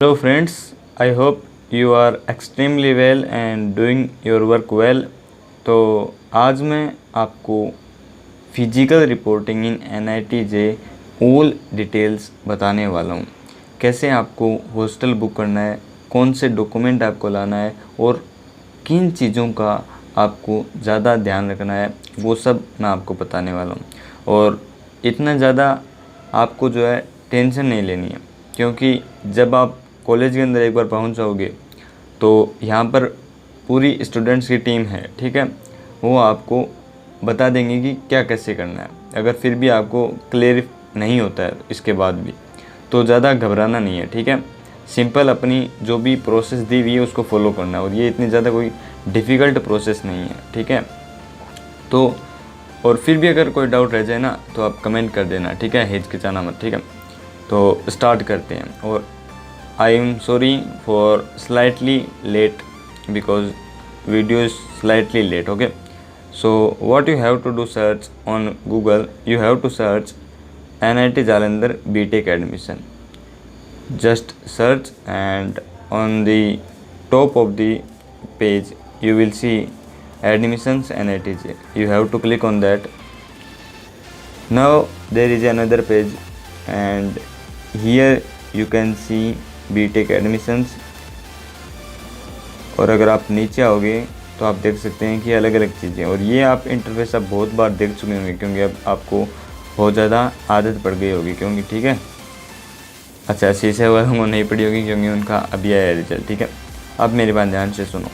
Hello friends, I hope you are extremely well and doing your work well। तो आज मैं आपको physical reporting इन NITJ all details बताने वाला हूँ। कैसे आपको हॉस्टल बुक करना है, कौन से डॉक्यूमेंट आपको लाना है और किन चीज़ों का आपको ज़्यादा ध्यान रखना है, वो सब मैं आपको बताने वाला हूँ। और इतना ज़्यादा आपको जो है टेंशन नहीं लेनी है, क्योंकि जब आप कॉलेज के अंदर एक बार पहुंच जाओगे तो यहाँ पर पूरी स्टूडेंट्स की टीम है, ठीक है। वो आपको बता देंगे कि क्या कैसे करना है। अगर फिर भी आपको क्लियर नहीं होता है इसके बाद भी, तो ज़्यादा घबराना नहीं है, ठीक है। सिंपल अपनी जो भी प्रोसेस दी हुई है उसको फॉलो करना है, और ये इतनी ज़्यादा कोई डिफ़िकल्ट प्रोसेस नहीं है, ठीक है। तो और फिर भी अगर कोई डाउट रह जाए ना तो आप कमेंट कर देना, ठीक है, हिचकिचाना मत, ठीक है। तो स्टार्ट करते हैं। और I am sorry for slightly late because video is slightly late, okay। So what you have to do, search on Google, you have to search NIT Jalandhar BTech admission. Just search, and on the top of the page you will see admissions NITJ. You have to click on that. Now there is another page, and here you can see BTech admissions. और अगर आप नीचे आओगे तो आप देख सकते हैं कि अलग अलग चीज़ें, और ये आप इंटरफेस आप बहुत बार देख चुके होंगे, क्योंकि अब आपको बहुत ज़्यादा आदत पड़ गई होगी, क्योंकि ठीक है। अच्छा, शीशे वालों को नहीं पड़ी होगी क्योंकि उनका अभी आया रिजल्ट, ठीक है। अब मेरी बात ध्यान से सुनो।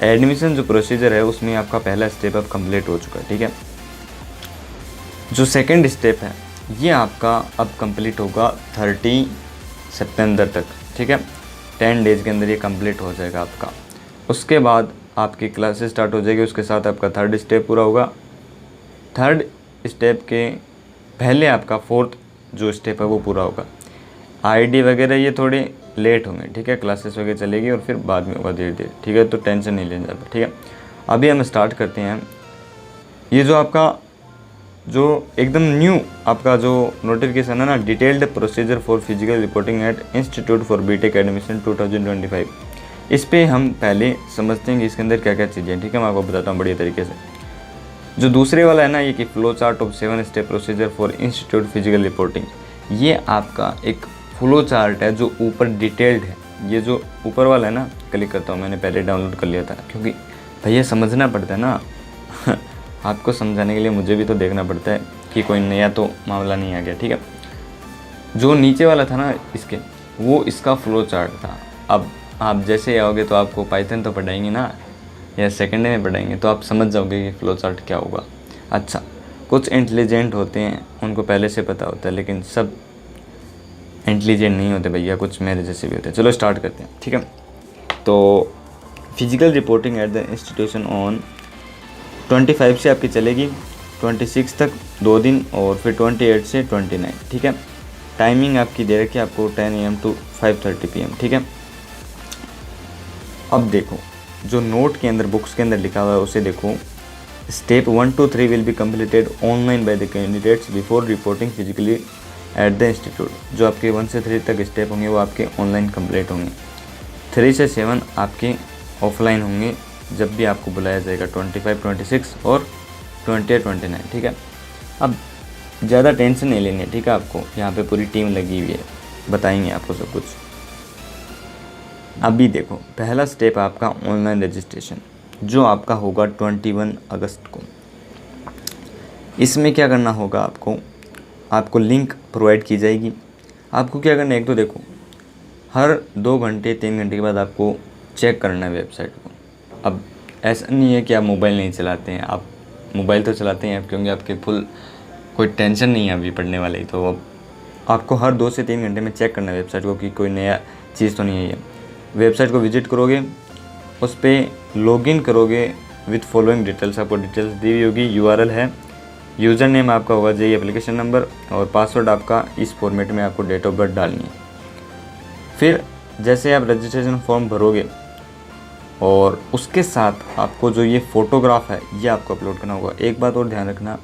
एडमिशन जो प्रोसीजर है उसमें आपका पहला स्टेप अब कंप्लीट हो चुका है, ठीक है। जो सेकेंड स्टेप है ये आपका अब कंप्लीट होगा 30 सितंबर तक, ठीक है। 10 डेज़ के अंदर ये कंप्लीट हो जाएगा आपका। उसके बाद आपकी क्लासेस स्टार्ट हो जाएगी, उसके साथ आपका थर्ड स्टेप पूरा होगा। थर्ड स्टेप के पहले आपका फोर्थ जो स्टेप है वो पूरा होगा। ID वगैरह ये थोड़े लेट होंगे, ठीक है। क्लासेस वगैरह चलेगी और फिर बाद में होगा धीरे धीरे, ठीक है। तो टेंशन नहीं लेना जाता, ठीक है। अभी हम स्टार्ट करते हैं। ये जो आपका जो एकदम न्यू आपका जो नोटिफिकेशन है ना, detailed procedure for physical reporting at institute for BTech admission 2025, इस पे हम पहले समझते हैं कि इसके अंदर क्या क्या चीज़ें हैं, ठीक है। मैं आपको बताता हूँ बढ़िया तरीके से। जो दूसरे वाला है ना, ये कि flow chart of 7 step procedure for institute physical reporting, ये आपका एक फ्लो चार्ट है जो ऊपर डिटेल्ड है। ये जो ऊपर वाला है ना, क्लिक करता हूँ, मैंने पहले डाउनलोड कर लिया था, क्योंकि भैया समझना पड़ता है ना आपको समझाने के लिए मुझे भी तो देखना पड़ता है कि कोई नया तो मामला नहीं आ गया, ठीक है। जो नीचे वाला था ना इसके, वो इसका फ्लो चार्ट था। अब आप जैसे आओगे तो आपको पाइथन तो पढ़ाएंगे ना, या सेकंड में पढ़ाएंगे, तो आप समझ जाओगे कि फ्लो चार्ट क्या होगा। अच्छा, कुछ इंटेलिजेंट होते हैं उनको पहले से पता होता है, लेकिन सब इंटेलिजेंट नहीं होते भैया, कुछ मेरे जैसे भी होते हैं। चलो स्टार्ट करते हैं, ठीक है। तो physical reporting at the institution on 25 से आपकी चलेगी 26 तक 2 दिन, और फिर 28 से 29, ठीक है। टाइमिंग आपकी दे रखी है आपको 10 AM to 5:30 PM, ठीक है। अब देखो जो नोट के अंदर बुक्स के अंदर लिखा हुआ है उसे देखो। Step 1 to 3 will be completed online by the candidates before reporting physically at the institute. जो आपके 1 से 3 तक स्टेप होंगे वो आपके ऑनलाइन कंप्लीट होंगे। 3 से 7 आपके ऑफलाइन होंगे, जब भी आपको बुलाया जाएगा 25, 26 और 28, 29, ठीक है। अब ज़्यादा टेंशन नहीं लेनी है, ठीक है। आपको यहाँ पे पूरी टीम लगी हुई है, बताएंगे आपको सब कुछ। अभी देखो पहला स्टेप आपका ऑनलाइन रजिस्ट्रेशन, जो आपका होगा 21 अगस्त को। इसमें क्या करना होगा, आपको लिंक प्रोवाइड की जाएगी। आपको क्या करना है, एक तो देखो हर 2 घंटे 3 घंटे के बाद आपको चेक करना है वेबसाइट को। अब ऐसा नहीं है कि आप मोबाइल नहीं चलाते हैं, आप मोबाइल तो चलाते हैं, क्योंकि आपके फुल कोई टेंशन नहीं है अभी पढ़ने वाले ही। तो अब आपको हर 2 से 3 घंटे में चेक करना है वेबसाइट को कि कोई नया चीज़ तो नहीं है। वेबसाइट को विजिट करोगे, उस पर लॉगिन करोगे विथ फॉलोइंग डिटेल्स। आपको डिटेल्स दी हुई होगी। URL है, यूज़र नेम आपका होगा JEE एप्लीकेशन नंबर, और पासवर्ड आपका इस फॉर्मेट में आपको डेट ऑफ बर्थ डालनी है। फिर जैसे आप रजिस्ट्रेशन फॉर्म भरोगे, और उसके साथ आपको जो ये फ़ोटोग्राफ है ये आपको अपलोड करना होगा। एक बात और ध्यान रखना,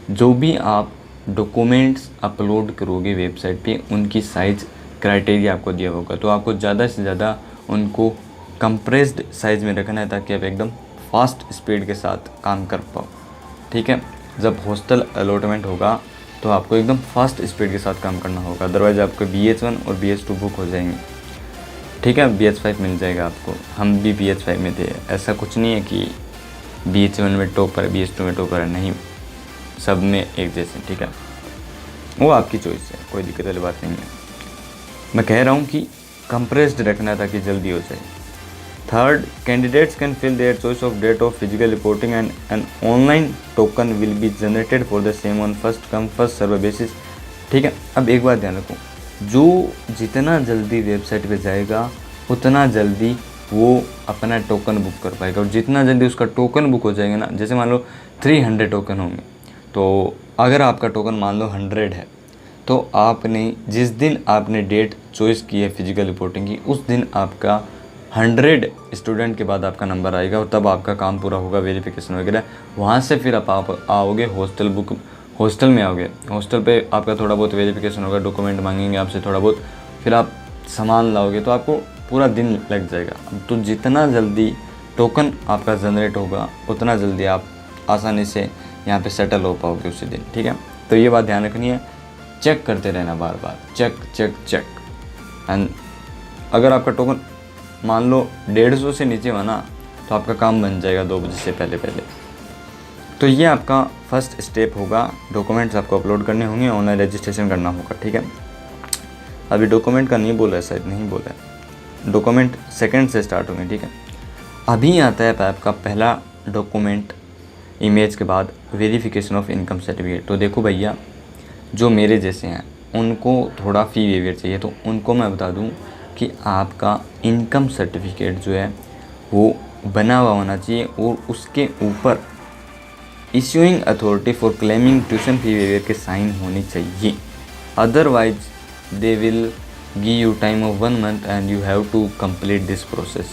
जो भी आप डॉक्यूमेंट्स अपलोड करोगे वेबसाइट पे, उनकी साइज़ क्राइटेरिया आपको दिया होगा, तो आपको ज़्यादा से ज़्यादा उनको कंप्रेस्ड साइज़ में रखना है ताकि आप एकदम फास्ट स्पीड के साथ काम कर पाओ। ठीक है, जब हॉस्टल अलॉटमेंट होगा तो आपको एकदम फास्ट स्पीड के साथ काम करना होगा, अदरवाइज़ आपको BH1 और BH2 बुक हो जाएंगे। ठीक है, BH5 मिल जाएगा आपको। हम भी BH5 में थे, ऐसा कुछ नहीं है कि BH1 में टॉपर है BH2 में टॉपर है, नहीं, सब में एक जैसे। ठीक है, वो आपकी चॉइस है, कोई दिक्कत वाली बात नहीं है। मैं कह रहा हूँ कि कंप्रेस्ड रखना ताकि जल्दी हो जाए। Third, candidates can fill their choice of date of physical reporting and an online token will be generated for the same on first come first serve basis. ठीक है, अब एक बात ध्यान रखो, जो जितना जल्दी वेबसाइट पे जाएगा उतना जल्दी वो अपना टोकन बुक कर पाएगा, और जितना जल्दी उसका टोकन बुक हो जाएगा ना, जैसे मान लो 300 टोकन होंगे, तो अगर आपका टोकन मान लो 100 है, तो आपने जिस दिन आपने डेट चॉइस की है फिजिकल रिपोर्टिंग की, उस दिन आपका 100 स्टूडेंट के बाद आपका नंबर आएगा, और तब आपका काम पूरा होगा, वेरिफिकेशन वगैरह। वहाँ से फिर आप आओगे हॉस्टल में आओगे, हॉस्टल पे आपका थोड़ा बहुत वेरिफिकेशन होगा, डॉक्यूमेंट मांगेंगे आपसे थोड़ा बहुत, फिर आप सामान लाओगे, तो आपको पूरा दिन लग जाएगा। तो जितना जल्दी टोकन आपका जनरेट होगा उतना जल्दी आप आसानी से यहाँ पे सेटल हो पाओगे उसी दिन। ठीक है, तो ये बात ध्यान रखनी है, चेक करते रहना बार बार, चेक चेक चेक। एंड अगर आपका टोकन मान लो 150 से नीचे हुआ ना, तो आपका काम बन जाएगा 2 बजे से पहले पहले। तो ये आपका फर्स्ट स्टेप होगा, डॉक्यूमेंट्स आपको अपलोड करने होंगे, ऑनलाइन रजिस्ट्रेशन करना होगा। ठीक है, अभी डॉक्यूमेंट का नहीं बोला है, शायद नहीं बोला है, डॉक्यूमेंट सेकंड से स्टार्ट होंगे। ठीक है, अभी आता है आपका पहला डॉक्यूमेंट इमेज के बाद वेरिफिकेशन ऑफ इनकम सर्टिफिकेट। तो देखो भैया, जो मेरे जैसे हैं उनको थोड़ा फ़ी वेवियर चाहिए, तो उनको मैं बता दूं कि आपका इनकम सर्टिफिकेट जो है वो बना हुआ होना चाहिए, और उसके ऊपर issuing authority for claiming tuition fee waiver के साइन होनी चाहिए, otherwise they will give you time of 1 month and you have to complete this process.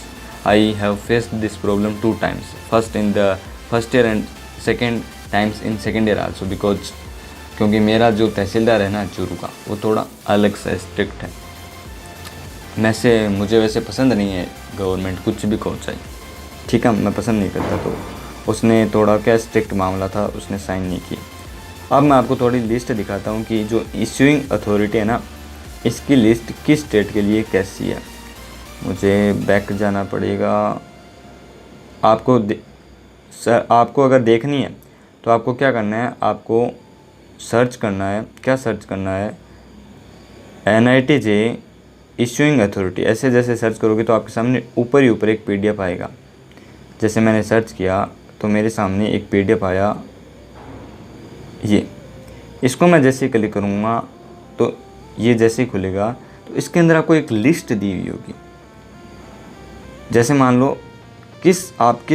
I have faced this problem 2 times, first in the first year and second times in second year also, because क्योंकि मेरा जो तहसीलदार है ना चूरू का, वो थोड़ा अलग सा स्ट्रिक्ट है। मुझे वैसे पसंद नहीं है गवर्नमेंट कुछ भी कहो चाहे, ठीक है, मैं पसंद नहीं करता, तो उसने थोड़ा क्या स्ट्रिक्ट मामला था, उसने साइन नहीं किया। अब मैं आपको थोड़ी लिस्ट दिखाता हूँ कि जो इश्यूइंग अथॉरिटी है ना, इसकी लिस्ट किस स्टेट के लिए कैसी है। मुझे बैक जाना पड़ेगा, आपको अगर देखनी है तो आपको क्या करना है, आपको सर्च करना है, क्या सर्च करना है, NITJ इश्यूइंग अथॉरिटी। ऐसे जैसे सर्च करोगे तो आपके सामने ऊपर ही ऊपर एक PDF आएगा। जैसे मैंने सर्च किया तो मेरे सामने एक PDF आया, ये, इसको मैं जैसे क्लिक करूँगा तो ये जैसे ही खुलेगा तो इसके अंदर आपको एक लिस्ट दी हुई होगी। जैसे मान लो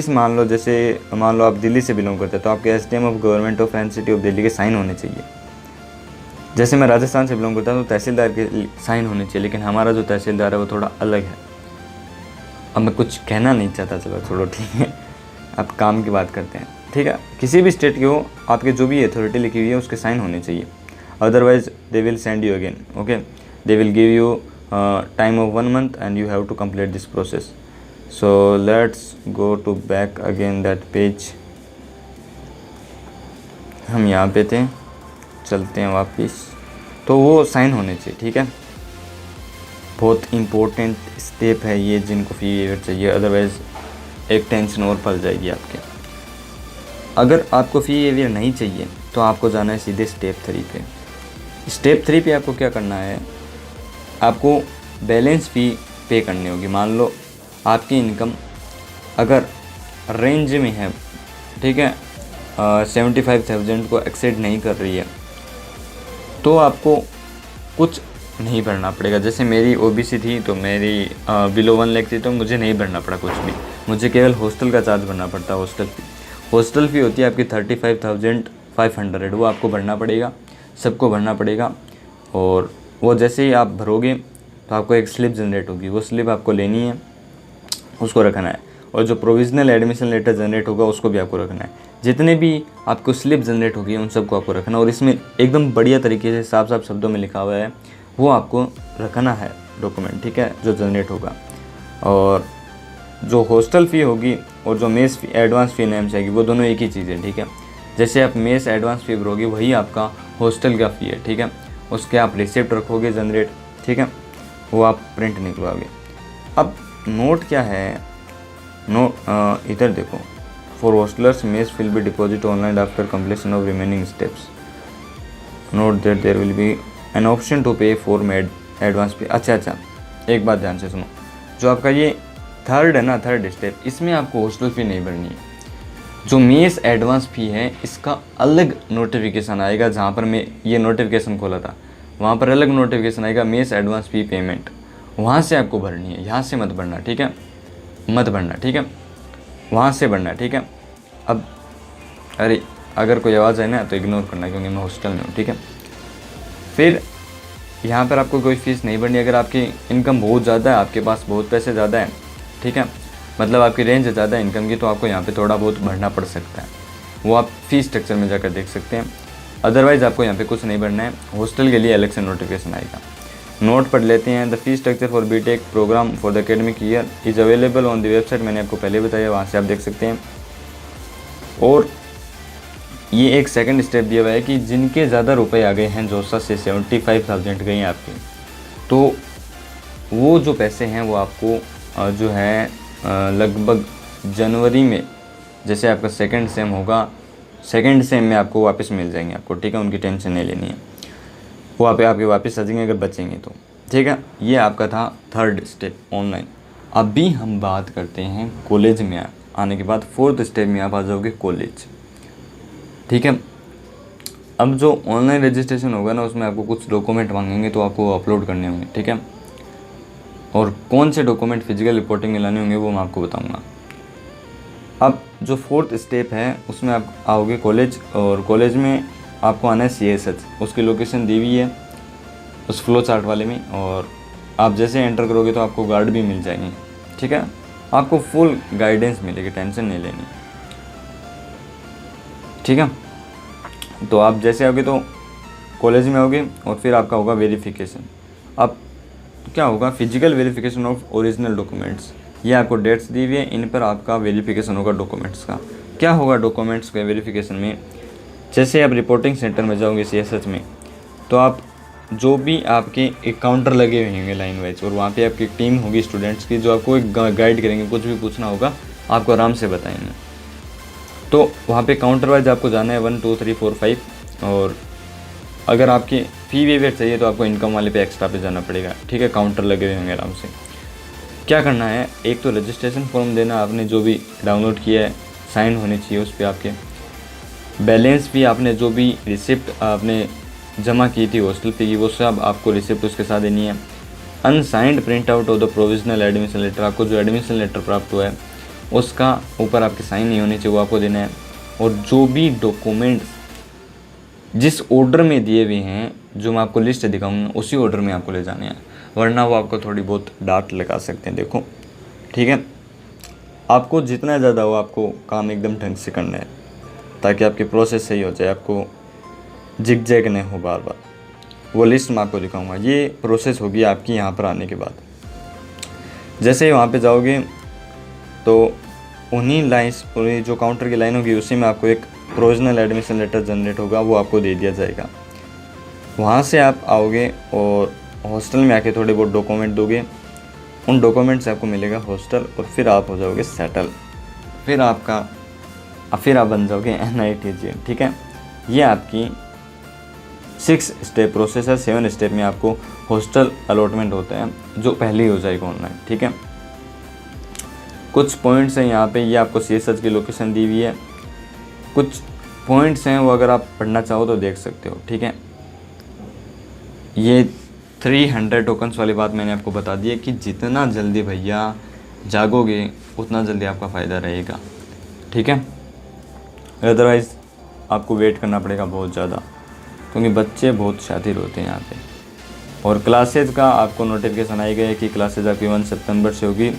मान लो जैसे मान लो आप दिल्ली से बिलोंग करते हैं, तो आपके SDM of government of NCT of Delhi के साइन होने चाहिए। जैसे मैं राजस्थान से बिलोंग करता हूँ तो तहसीलदार के साइन होने चाहिए, लेकिन हमारा जो तहसीलदार है वो थोड़ा अलग है। अब मैं कुछ कहना नहीं चाहता, चलो छोड़ो, ठीक है, अब काम की बात करते हैं। ठीक है, किसी भी स्टेट के हो, आपके जो भी अथॉरिटी लिखी हुई है उसके साइन होने चाहिए, otherwise they will send you again, okay, they will give you time of 1 month and you have to complete this process. So let's go to back again that page. हम यहाँ पे थे, चलते हैं वापस। तो वो साइन होने चाहिए, ठीक है, बहुत इम्पोर्टेंट स्टेप है ये, जिनको फ़ी वेवर चाहिए, अदरवाइज़ एक टेंशन और पल जाएगी आपके। अगर आपको फ़ी वेवर नहीं चाहिए तो आपको जाना है सीधे स्टेप 3 पे। स्टेप 3 पे आपको क्या करना है, आपको बैलेंस फ़ी पे करनी होगी। मान लो आपकी इनकम अगर रेंज में है, ठीक है, 75,000 को एक्सेड नहीं कर रही है, तो आपको कुछ नहीं भरना पड़ेगा। जैसे मेरी OBC थी तो मेरी बिलो 1 लाख थी, तो मुझे नहीं भरना पड़ा कुछ भी, मुझे केवल हॉस्टल का चार्ज भरना पड़ता है। हॉस्टल फ़ी होती है आपकी 35,500, वो आपको भरना पड़ेगा, सबको भरना पड़ेगा। और वो जैसे ही आप भरोगे तो आपको एक स्लिप जनरेट होगी, वो स्लिप आपको लेनी है, उसको रखना है। और जो प्रोविज़नल एडमिशन लेटर जनरेट होगा उसको भी आपको रखना है। जितने भी आपको स्लिप जनरेट होगी उन सबको आपको रखना है। और इसमें एकदम बढ़िया तरीके से साफ साफ शब्दों में लिखा हुआ है, वो आपको रखना है डॉक्यूमेंट, ठीक है, जो जनरेट होगा। और जो हॉस्टल फ़ी होगी और जो मेस फी एडवांस फ़ी नेम जाएगी वो दोनों एक ही चीज़ है, ठीक है। जैसे आप मेस एडवांस फ़ी भरोगे वही आपका हॉस्टल का फ़ी है, ठीक है। उसके आप रिसिप्ट रखोगे जनरेट, ठीक है, वो आप प्रिंट निकलवाओगे। अब नोट क्या है, नोट इधर देखो, for hostellers mess will be deposit online after completion of remaining steps, note that there will be an option to pay for made advance pay. अच्छा, एक बात ध्यान से सुनो, जो आपका ये थर्ड है ना, थर्ड स्टेप, इसमें आपको हॉस्टल फ़ी नहीं भरनी है। जो मेस एडवांस फ़ी है इसका अलग नोटिफिकेशन आएगा, जहाँ पर मैं ये नोटिफिकेशन खोला था वहाँ पर अलग नोटिफिकेशन आएगा, मेस एडवांस फ़ी पेमेंट, वहाँ से आपको भरनी है, यहाँ से मत भरना, ठीक है, मत भरना, ठीक है, वहाँ से भरना, ठीक है। अब अरे अगर कोई आवाज़ आए ना तो इग्नोर करना, क्योंकि मैं हॉस्टल में हूँ, ठीक है। फिर यहाँ पर आपको कोई फ़ीस नहीं भरनी। अगर आपकी इनकम बहुत ज़्यादा है, आपके पास बहुत पैसे ज़्यादा है, ठीक है, मतलब आपकी रेंज ज़्यादा है इनकम की, तो आपको यहाँ पे थोड़ा बहुत भरना पड़ सकता है, वो आप फ़ीस स्ट्रक्चर में जाकर देख सकते हैं। अदरवाइज़ आपको यहाँ पे कुछ नहीं भरना है। हॉस्टल के लिए अलग से नोटिफिकेशन आएगा। नोट पढ़ लेते हैं। The fee structure for BTech programme for the academic year is available on the website, मैंने आपको पहले बताया, वहाँ से आप देख सकते हैं। और ये एक सेकंड स्टेप दिया हुआ है कि जिनके ज़्यादा रुपए आ गए हैं, जोसा से 75,000 गए हैं आपके, तो वो जो पैसे हैं वो आपको जो है लगभग जनवरी में, जैसे आपका सेकंड सेम होगा, सेकंड सेम में आपको वापस मिल जाएंगे आपको, ठीक है, उनकी टेंशन नहीं लेनी है, वो आपके वापस आ जाएंगे अगर बचेंगे तो, ठीक है। ये आपका था थर्ड स्टेप ऑनलाइन। अभी हम बात करते हैं कॉलेज में आने के बाद, फोर्थ स्टेप में आप आ जाओगे कॉलेज, ठीक है। अब जो ऑनलाइन रजिस्ट्रेशन होगा ना, उसमें आपको कुछ डॉक्यूमेंट मांगेंगे तो आपको अपलोड करने होंगे, ठीक है। और कौन से डॉक्यूमेंट फिजिकल रिपोर्टिंग में लाने होंगे वो मैं आपको बताऊंगा। अब जो फोर्थ स्टेप है उसमें आप आओगे कॉलेज, और कॉलेज में आपको आना है CSH, उसकी लोकेशन दी हुई है उस फ्लो चार्ट वाले में, और आप जैसे एंटर करोगे तो आपको गार्ड भी मिल जाएंगे, ठीक है, आपको फुल गाइडेंस मिलेगी, टेंशन नहीं लेनी, ठीक है। तो आप जैसे आओगे तो कॉलेज में आओगे और फिर आपका होगा वेरिफिकेशन। अब क्या होगा, physical verification of original documents, ये आपको डेट्स दी हुई है, इन पर आपका वेरिफिकेशन होगा डॉक्यूमेंट्स का। क्या होगा डॉक्यूमेंट्स के वेरिफिकेशन में, जैसे आप रिपोर्टिंग सेंटर में जाओगे CSH में, तो आप जो भी आपके एक काउंटर लगे हुए होंगे लाइन वाइज, और वहाँ पे आपकी टीम होगी स्टूडेंट्स की जो आपको एक गाइड करेंगे, कुछ भी पूछना होगा आपको आराम से बताएंगे। तो वहाँ पे काउंटर वाइज आपको जाना है 1 2 3 4 5, और अगर आपकी फ़ी वेवर चाहिए तो आपको इनकम वाले पे एक्स्ट्रा पे जाना पड़ेगा, ठीक है, काउंटर लगे हुए होंगे आराम से। क्या करना है, एक तो रजिस्ट्रेशन फॉर्म देना, आपने जो भी डाउनलोड किया है साइन होने चाहिए उस पर आपके, बैलेंस भी आपने जो भी रिसिप्ट आपने जमा की थी हॉस्टल फी की वो सब आपको रिसिप्ट उसके साथ देनी है। Unsigned print out of the provisional admission letter, आपको जो एडमिशन लेटर प्राप्त हुआ है उसका ऊपर आपके साइन नहीं होने चाहिए, वो आपको देना है। और जो भी डॉक्यूमेंट्स जिस ऑर्डर में दिए हुए हैं, जो मैं आपको लिस्ट दिखाऊंगा उसी ऑर्डर में आपको ले जाने हैं, वरना वो आपको थोड़ी बहुत डांट लगा सकते हैं, देखो, ठीक है। आपको जितना ज़्यादा हो आपको काम एकदम ढंग से करना है ताकि आपकी प्रोसेस सही हो जाए, आपको जिग जैग नहीं हो बार बार। वो लिस्ट मैं आपको दिखाऊंगा, ये प्रोसेस होगी आपकी यहाँ पर आने के बाद। जैसे ही वहाँ पे जाओगे तो उन्हीं लाइन्स, जो काउंटर की लाइन होगी उसी में आपको एक प्रोविजनल एडमिशन लेटर जनरेट होगा, वो आपको दे दिया जाएगा। वहाँ से आप आओगे और हॉस्टल में आके थोड़े बहुत डॉक्यूमेंट दोगे, उन डॉक्यूमेंट से आपको मिलेगा हॉस्टल, और फिर आप हो जाओगे सेटल, फिर आप बन जाओगे NITJ, ठीक है। ये आपकी 6 स्टेप प्रोसेस है। 7 स्टेप में आपको हॉस्टल अलॉटमेंट होता है जो पहले ही हो जाएगा ऑनलाइन, ठीक है। कुछ पॉइंट्स हैं यहाँ पे, ये आपको CSH की लोकेशन दी हुई है, कुछ पॉइंट्स हैं वो अगर आप पढ़ना चाहो तो देख सकते हो, ठीक है। ये 300 टोकन्स वाली बात मैंने आपको बता दी है कि जितना जल्दी भैया जागोगे उतना जल्दी आपका फ़ायदा रहेगा, ठीक है। अदरवाइज़ आपको वेट करना पड़ेगा बहुत ज़्यादा, क्योंकि बच्चे बहुत शातिर होते हैं यहाँ पे। और क्लासेज का आपको नोटिफिकेशन आई गई है कि क्लासेज आपकी 1 सितंबर से होगी,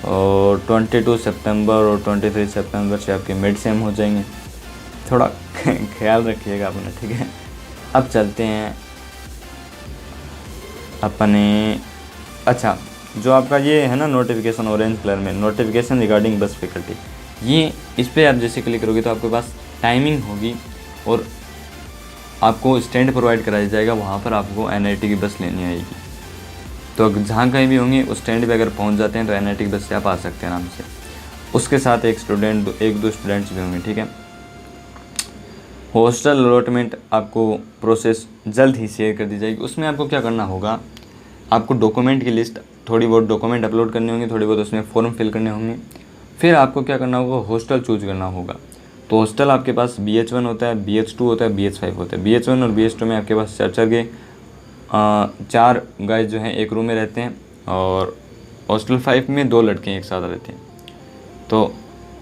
और 22 सितंबर और 23 सितंबर से आपके मिड सेम हो जाएंगे, थोड़ा ख्याल रखिएगा अपना, ठीक है। अब चलते हैं अपने अच्छा, जो आपका ये है ना नोटिफिकेशन ऑरेंज कलर में, नोटिफिकेशन रिगार्डिंग बस फैकल्टी, ये इस पर आप जैसे क्लिक करोगे तो आपके पास टाइमिंग होगी और आपको स्टैंड प्रोवाइड कराया जाएगा, वहाँ पर आपको एनआईटी की बस लेनी आएगी। तो जहाँ कहीं भी होंगे उस स्टैंड पे अगर पहुँच जाते हैं तो एनआईटी की बस से आप आ सकते हैं आराम से। उसके साथ एक दो स्टूडेंट्स भी होंगे, ठीक है। हॉस्टल अलॉटमेंट आपको प्रोसेस जल्द ही शेयर कर दी जाएगी। उसमें आपको क्या करना होगा, आपको डॉक्यूमेंट की लिस्ट, थोड़ी बहुत डॉक्यूमेंट अपलोड करने होंगे, थोड़ी बहुत उसमें फॉर्म फिल करने होंगे। फिर आपको क्या करना होगा, हॉस्टल चूज करना होगा। तो हॉस्टल आपके पास BH1 होता है, BH2 होता है, BH5 होता है। BH1 और BH2 में आपके पास चार के 4 गाइज जो हैं एक रूम में रहते हैं, और हॉस्टल 5 में 2 लड़के एक साथ रहते हैं। तो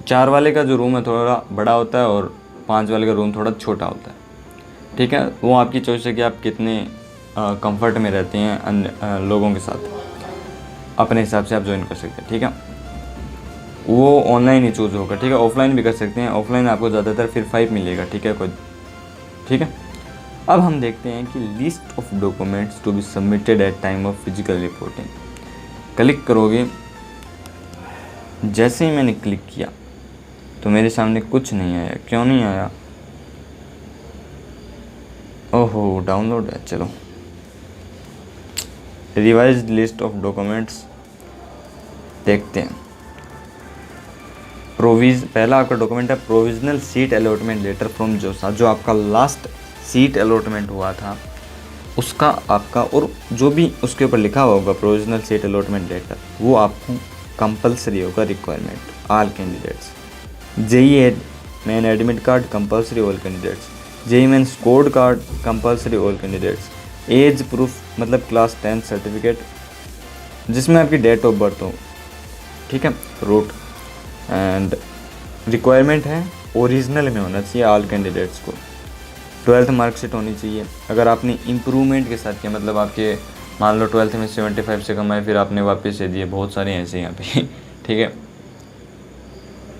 4 वाले का जो रूम है थोड़ा बड़ा होता है और 5 वाले का रूम थोड़ा छोटा होता है, ठीक है। वो आपकी चॉइस है कि आप कितने कंफर्ट में रहते हैं अन्य लोगों के साथ, अपने हिसाब से आप ज्वाइन कर सकते हैं, ठीक है। वो ऑनलाइन ही चूज़ होगा, ठीक है। ऑफलाइन भी कर सकते हैं, ऑफलाइन आपको ज़्यादातर फिर 5 मिलेगा, ठीक है, ठीक है। अब हम देखते हैं कि list of documents to be submitted at time of physical reporting. Click करोगे, जैसे ही मैंने क्लिक किया तो मेरे सामने कुछ नहीं आया। क्यों नहीं आया? ओहो, डाउनलोड है। चलो, रिवाइज्ड लिस्ट ऑफ डॉक्यूमेंट्स देखते हैं। पहला आपका डॉक्यूमेंट है provisional seat allotment letter from JoSAA. जो आपका लास्ट सीट अलॉटमेंट हुआ था उसका आपका, और जो भी उसके ऊपर लिखा हुआ होगा प्रोविजनल सीट अलॉटमेंट लेटर, वो आपको कंपलसरी होगा, requirement all candidates. JEE main admit card compulsory all candidates. JEE main scored card compulsory all candidates. Age proof मतलब क्लास 10 सर्टिफिकेट जिसमें आपकी डेट ऑफ बर्थ हो, ठीक है, रूट। एंड रिक्वायरमेंट है ओरिजिनल में होना चाहिए ऑल कैंडिडेट्स को। 12th मार्कशीट होनी चाहिए। अगर आपने इम्प्रूवमेंट के साथ किया, मतलब आपके मान लो 12th में 75 से कम आए, फिर आपने वापस से दिए, बहुत सारे ऐसे यहाँ पे ठीक है,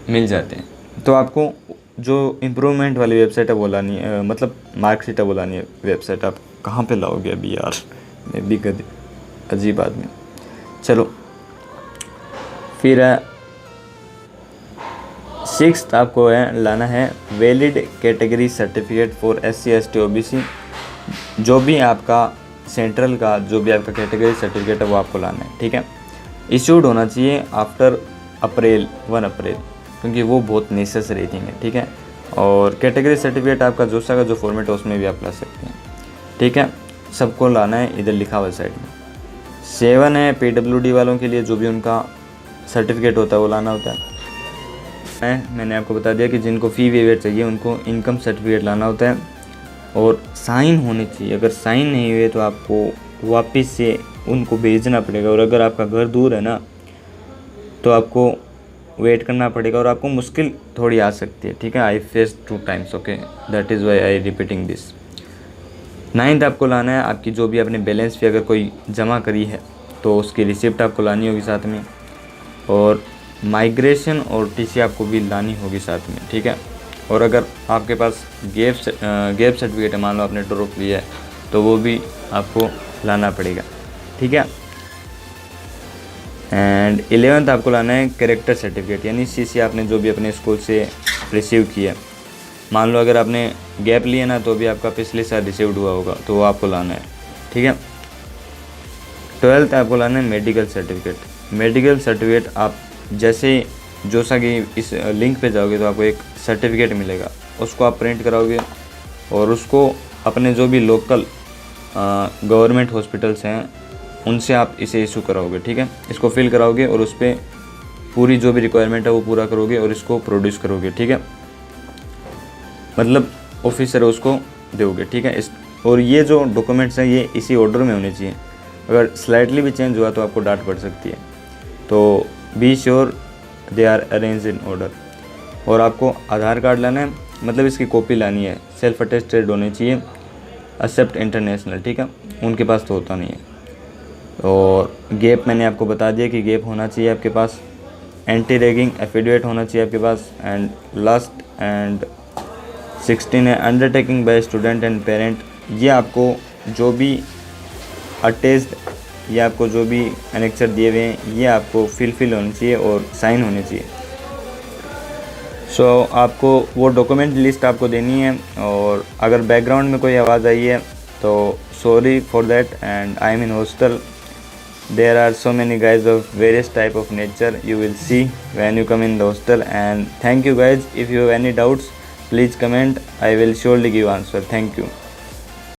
मिल जाते हैं। तो आपको जो इम्प्रूवमेंट वाली वेबसाइट है वो लानी है, मतलब मार्कशीट है वो लानी है। वेबसाइट आप कहाँ पे लाओगे अभी यार, मैं भी अजीब आदमी। चलो, फिर 6th आपको है लाना है valid category certificate for SC ST OBC। जो भी आपका सेंट्रल का जो भी आपका कैटेगरी सर्टिफिकेट है वो आपको लाना है, ठीक है। इशूड होना चाहिए आफ्टर 1 अप्रैल, क्योंकि वो बहुत नेसेसरी थिंग है, ठीक है। और कैटेगरी सर्टिफिकेट आपका जोसा का जो फॉर्मेट है उसमें भी आप ला सकते हैं, ठीक है। सबको लाना है, इधर लिखा हुआ साइड में। 7 है PWD वालों के लिए, जो भी उनका सर्टिफिकेट होता है वो लाना होता है। मैंने आपको बता दिया कि जिनको फ़ी वेवर चाहिए उनको इनकम सर्टिफिकेट लाना होता है और साइन होने चाहिए। अगर साइन नहीं हुए तो आपको वापस से उनको भेजना पड़ेगा, और अगर आपका घर दूर है ना तो आपको वेट करना पड़ेगा और आपको मुश्किल थोड़ी आ सकती है, ठीक है। I face 2 times, okay, that is why I repeating this. 9th आपको लाना है आपकी जो भी आपने बैलेंस फ़ी अगर कोई जमा करी है तो उसकी रिसिप्ट आपको लानी होगी साथ में, और माइग्रेशन और TC आपको भी लानी होगी साथ में, ठीक है। और अगर आपके पास गैप सर्टिफिकेट है, मान लो आपने ड्रॉप लिया है, तो वो भी आपको लाना पड़ेगा, ठीक है। एंड 11th आपको लाना है कैरेक्टर सर्टिफिकेट, यानी CC आपने जो भी अपने स्कूल से रिसीव किया। मान लो अगर आपने गैप लिया ना तो भी आपका पिछले साल रिसीव्ड हुआ होगा, तो वो आपको लाना है, ठीक है। 12th आपको लाना है मेडिकल सर्टिफिकेट। मेडिकल सर्टिफिकेट आप जैसे जोसा की इस लिंक पे जाओगे तो आपको एक सर्टिफिकेट मिलेगा, उसको आप प्रिंट कराओगे और उसको अपने जो भी लोकल गवर्नमेंट हॉस्पिटल्स हैं उनसे आप इसे इशू कराओगे, ठीक है। इसको फिल कराओगे और उस पर पूरी जो भी रिक्वायरमेंट है वो पूरा करोगे और इसको प्रोड्यूस करोगे, ठीक है। मतलब ऑफिसर उसको दोगे, ठीक है। और ये जो डॉक्यूमेंट्स हैं ये इसी ऑर्डर में होने चाहिए। अगर स्लाइटली भी चेंज हुआ तो आपको डांट पड़ सकती है, तो be sure they are arrange in order. और आपको आधार कार्ड लाना है, मतलब इसकी कॉपी लानी है, सेल्फ अटेस्टेड होने चाहिए, एक्सेप्ट इंटरनेशनल, ठीक है। उनके पास तो होता नहीं है। और गैप मैंने आपको बता दिया कि गैप होना चाहिए आपके पास। एंटी रैगिंग एफिडेविट होना चाहिए आपके पास। एंड लास्ट एंड 16 है undertaking bye student and parent. ये आपको जो भी अटैच्ड ये आपको जो भी अनेक्चर दिए हुए हैं ये आपको फिल होने चाहिए और साइन होने चाहिए। सो आपको वो डॉक्यूमेंट लिस्ट आपको देनी है। और अगर बैकग्राउंड में कोई आवाज़ आई है तो sorry for that, and I am in hostel. There are so many guys of various type of nature you will see when you come in the hostel. And thank you guys. If you have any doubts, please comment. I will surely give answer. Thank you.